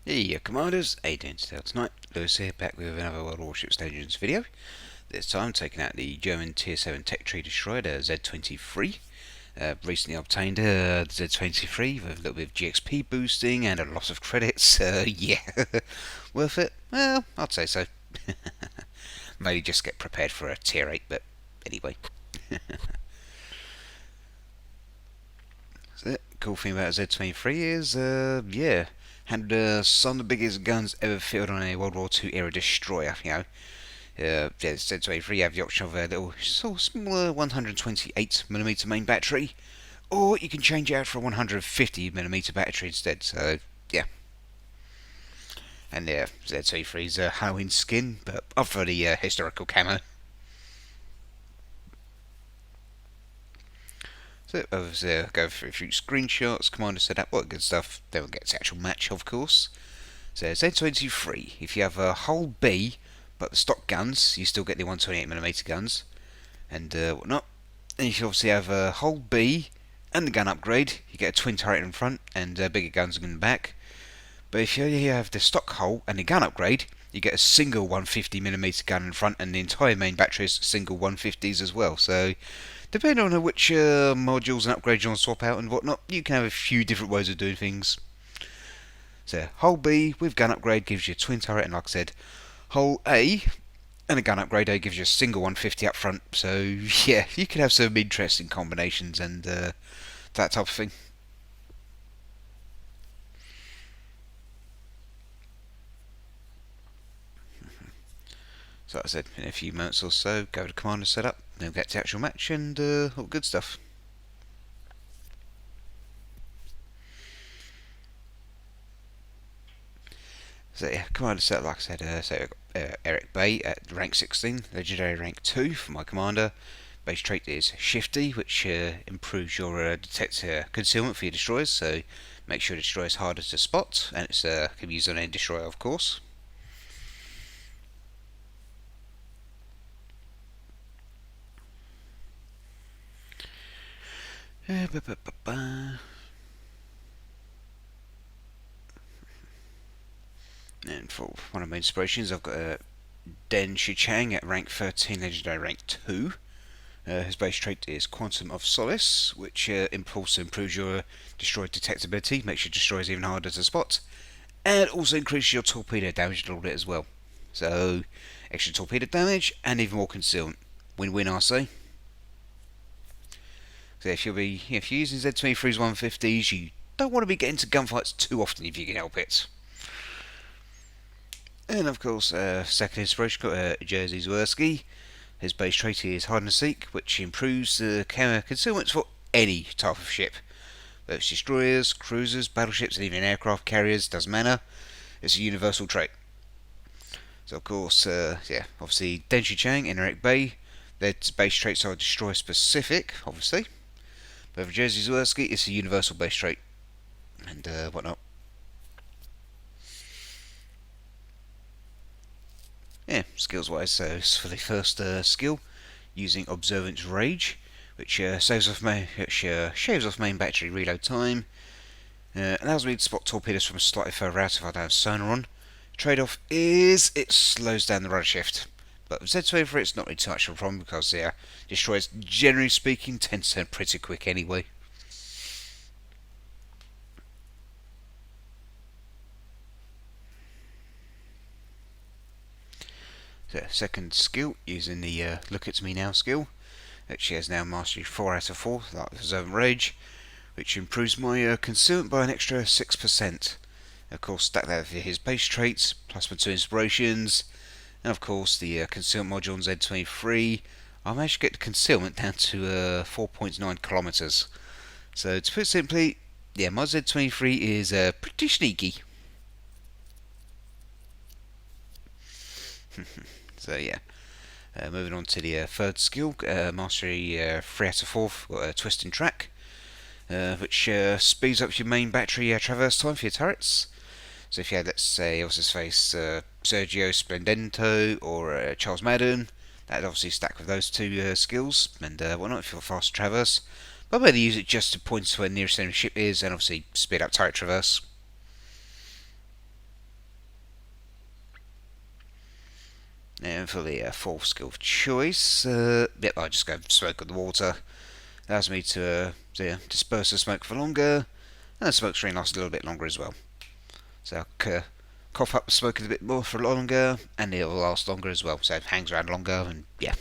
Hey Commanders, how you doing tonight? Lewis here, back with another World Warships Legends video. This time taking out the German Tier 7 Tech Tree Destroyer, the Z-23. Recently obtained the Z-23 with a little bit of GXP boosting and a lot of credits. Yeah, worth it? Well, I'd say so. Maybe just get prepared for a Tier 8, but anyway. So, cool thing about Z-23 is, yeah, had some of the biggest guns ever fitted on a World War II era destroyer, you know. Yeah, Z-23 have the option of a little sort of smaller 128mm main battery, or you can change it out for a 150mm battery instead, so yeah. And yeah, Z-23's Halloween skin, but up for the historical camo. So I was go through a few screenshots, commander setup, all that good stuff. Then we'll get to the actual match, of course. So Z-23, if you have a hull B, but the stock guns, you still get the 128mm guns, and whatnot. And if you obviously have a hull B and the gun upgrade, you get a twin turret in front and bigger guns in the back. But if you only have the stock hull and the gun upgrade, you get a single 150mm gun in front, and the entire main battery is single 150s as well. So depending on which modules and upgrades you want to swap out and whatnot, you can have a few different ways of doing things. So hull B with gun upgrade gives you a twin turret, and like I said, hull A and a gun upgrade A gives you a single 150 up front. So yeah, you can have some interesting combinations and that type of thing. So like I said, in a few moments or so, go to commander setup, then we'll get to the actual match and all good stuff. So yeah, commander setup, like I said, so Eric Bay at rank 16, legendary rank 2 for my commander. Base trait is Shifty, which improves your detect concealment for your destroyers, so make sure the destroyer is harder to spot, and it's can be used on any destroyer, of course. And for one of my inspirations, I've got Den Shichang at rank 13, legendary rank 2. His base trait is Quantum of Solace, which also improves your destroyer detectability, makes your destroyers even harder to spot, and also increases your torpedo damage a little bit as well. So, extra torpedo damage and even more concealment. Win-win, I say. So if you're using Z-23's 150s, you don't want to be getting into gunfights too often if you can help it. And of course, second inspiration, got Jerzy Zwerski. His base trait is Hide and Seek, which improves the concealment for any type of ship. Whether it's destroyers, cruisers, battleships, and even aircraft carriers, doesn't matter. It's a universal trait. So of course, yeah, obviously Den Shichang and Eric Bay, their base traits are destroyer specific, obviously. But for Jerzy Zwerski, it's a universal base trait, and whatnot. Yeah, skills wise, so for the first skill, using Observant Rage, which shaves off main battery reload time, allows me to spot torpedoes from slightly further out if I don't have sonar on. Trade-off is it slows down the rudder shift, but with Z-23 it's not really too much of a problem because destroyers, generally speaking, tend to turn pretty quick anyway. So second skill, using the Look At Me Now skill, which has now mastery 4 out of 4, like the Observant Rage, which improves my concealment by an extra 6%. Of course, stack that with his base traits, plus my 2 inspirations, and of course the concealment module on Z-23. I managed to get the concealment down to 4.9 kilometers. So to put it simply, yeah, my Z-23 is pretty sneaky. So yeah, moving on to the third skill, mastery 3 out of 4, got Twist and Track, which speeds up your main battery traverse time for your turrets. So if you had, let's say, what's his face, Sergio Splendento or Charles Madden, that'd obviously stack with those two skills and whatnot if you're fast traverse. I'll better use it just to point to where the nearest enemy ship is, and obviously speed up turret traverse. And for the fourth skill of choice, yep, I just go smoke on the water. Allows me to disperse the smoke for longer, and the smoke screen lasts a little bit longer as well. So I'll cough up the smoke a bit more for longer, and it'll last longer as well. So it hangs around longer, and yeah.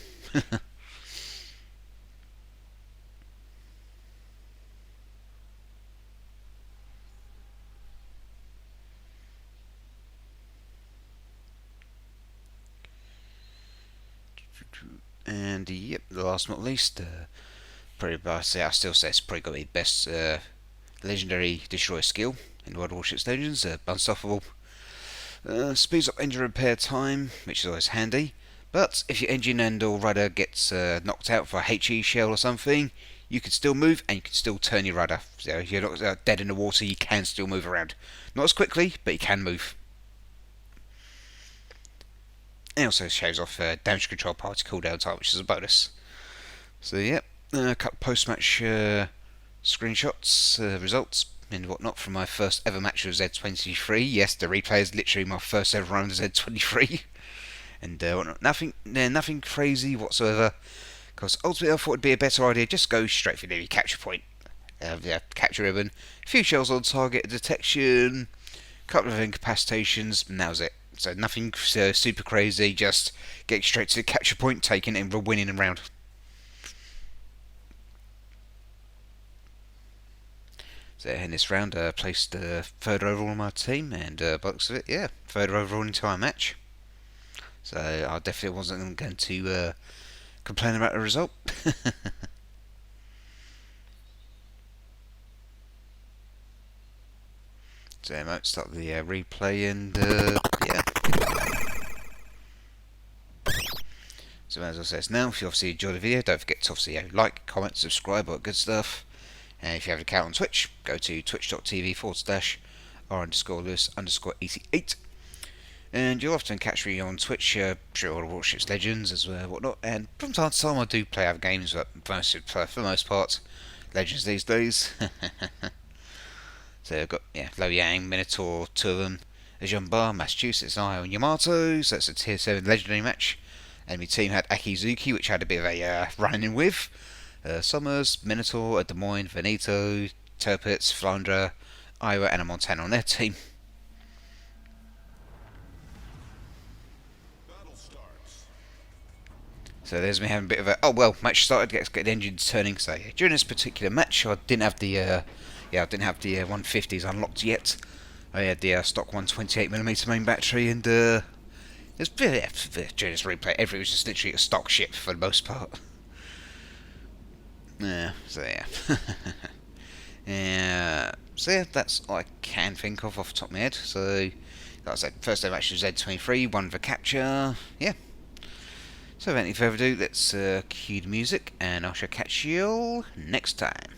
And yep, the last but not least, I still say it's probably got to be the best legendary destroy skill in World Warships Legends. Unstoppable. Speeds up engine repair time, which is always handy. But if your engine and or rudder gets knocked out for a HE shell or something, you can still move and you can still turn your rudder. So if you're not dead in the water, you can still move around. Not as quickly, but you can move. It also shows off damage control party cooldown time, which is a bonus. So yep, a couple post-match screenshots, results and whatnot from my first ever match with Z-23. Yes, the replay is literally my first ever run with Z-23. And whatnot. Nothing crazy whatsoever. Because ultimately I thought it'd be a better idea just go straight for the capture point. Capture ribbon, a few shells on target detection, a couple of incapacitations, and that was it. So nothing super crazy, just getting straight to the capture point, taking it and winning a round. So in this round, placed third overall on my team, and by the looks of it, yeah, third overall entire match. So I definitely wasn't going to complain about the result. So I might start the replay, and yeah. So as I said now, if you obviously enjoyed the video, don't forget to obviously like, comment, subscribe, all that good stuff. And if you have an account on Twitch, go to twitch.tv/r_Lewis_88. And you'll often catch me on Twitch, through all the Warships Legends as well, whatnot. And from time to time I do play other games, but for the most part, Legends these days. So I've got Lo Yang, Minotaur, two of them, Ajumba, Massachusetts, Ion, Yamato. So that's a tier 7 legendary match. Enemy team had Akizuki, which I had a bit of a run-in with. Summers, Minotaur, a Des Moines, Veneto, Tirpitz, Flandra, Iowa, and a Montana on their team. So there's me having a bit of a match started, get the engines turning. So yeah, during this particular match, I didn't have the 150s unlocked yet. I had the stock 128mm main battery, and it's during this replay, everything was just literally a stock ship for the most part. Yeah, so yeah. So yeah, that's all I can think of off the top of my head. So, like I said, first day match was Z-23, one for capture. Yeah. So without any further ado, let's cue the music, and I shall catch you all next time.